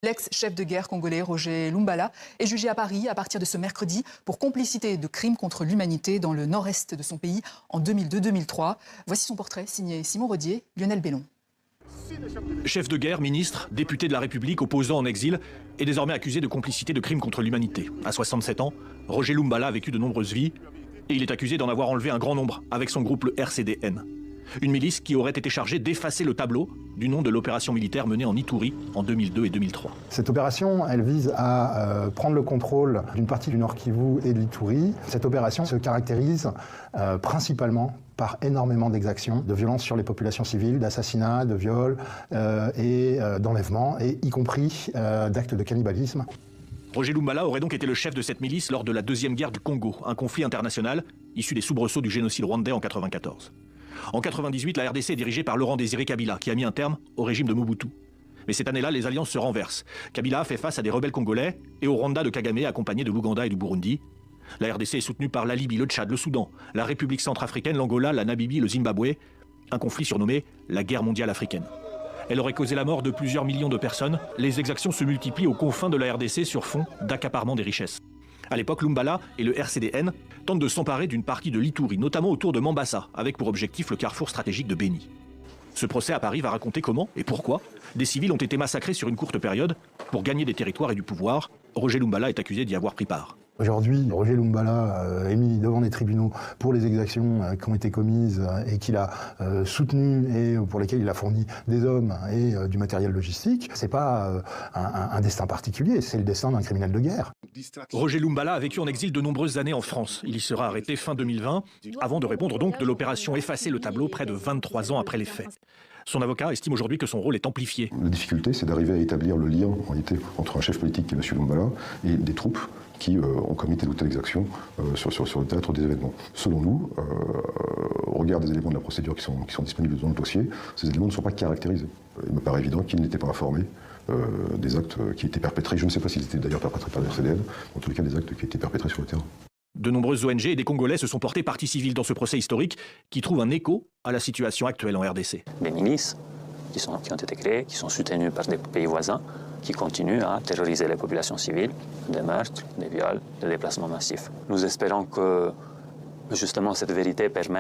L'ex-chef de guerre congolais Roger Lumbala est jugé à Paris à partir de ce mercredi pour complicité de crimes contre l'humanité dans le nord-est de son pays en 2002-2003. Voici son portrait signé Simon Rodier, Lionel Bellon. Chef de guerre, ministre, député de la République, opposant en exil, est désormais accusé de complicité de crimes contre l'humanité. À 67 ans, Roger Lumbala a vécu de nombreuses vies et il est accusé d'en avoir enlevé un grand nombre avec son groupe le RCDN. Une milice qui aurait été chargée d'effacer le tableau du nom de l'opération militaire menée en Ituri en 2002 et 2003. Cette opération, elle vise à prendre le contrôle d'une partie du Nord Kivu et de l'Ituri. Cette opération se caractérise principalement par énormément d'exactions, de violences sur les populations civiles, d'assassinats, de viols et d'enlèvements, et y compris d'actes de cannibalisme. Roger Lumbala aurait donc été le chef de cette milice lors de la Deuxième Guerre du Congo, un conflit international issu des soubresauts du génocide rwandais en 1994. En 1998, la RDC est dirigée par Laurent Désiré Kabila, qui a mis un terme au régime de Mobutu. Mais cette année-là, les alliances se renversent. Kabila fait face à des rebelles congolais et au Rwanda de Kagame, accompagné de l'Ouganda et du Burundi. La RDC est soutenue par la Libye, le Tchad, le Soudan, la République centrafricaine, l'Angola, la Namibie, le Zimbabwe. Un conflit surnommé la guerre mondiale africaine. Elle aurait causé la mort de plusieurs millions de personnes. Les exactions se multiplient aux confins de la RDC sur fond d'accaparement des richesses. À l'époque, Lumbala et le RCDN tentent de s'emparer d'une partie de l'Ituri, notamment autour de Mambasa, avec pour objectif le carrefour stratégique de Beni. Ce procès à Paris va raconter comment et pourquoi des civils ont été massacrés sur une courte période pour gagner des territoires et du pouvoir. Roger Lumbala est accusé d'y avoir pris part. Aujourd'hui, Roger Lumbala est mis devant les tribunaux pour les exactions qui ont été commises et qu'il a soutenues et pour lesquelles il a fourni des hommes et du matériel logistique. C'est pas un destin particulier, c'est le destin d'un criminel de guerre. Roger Lumbala a vécu en exil de nombreuses années en France. Il y sera arrêté fin 2020, avant de répondre donc de l'opération Effacer le tableau près de 23 ans après les faits. Son avocat estime aujourd'hui que son rôle est amplifié. La difficulté, c'est d'arriver à établir le lien en réalité entre un chef politique qui est M. Lumbala et des troupes qui ont commis telle ou telle exaction sur le théâtre des événements. Selon nous, au regard des éléments de la procédure qui sont disponibles dans le dossier, ces éléments ne sont pas caractérisés. Il me paraît évident qu'il n'était pas informé des actes qui étaient perpétrés. Je ne sais pas s'ils étaient d'ailleurs perpétrés par le RCDN, en tous les cas des actes qui étaient perpétrés sur le terrain. De nombreuses ONG et des Congolais se sont portés partie civile dans ce procès historique qui trouve un écho à la situation actuelle en RDC. Des milices qui ont été créées, qui sont soutenues par des pays voisins, qui continuent à terroriser les populations civiles, des meurtres, des viols, des déplacements massifs. Nous espérons que justement cette vérité permet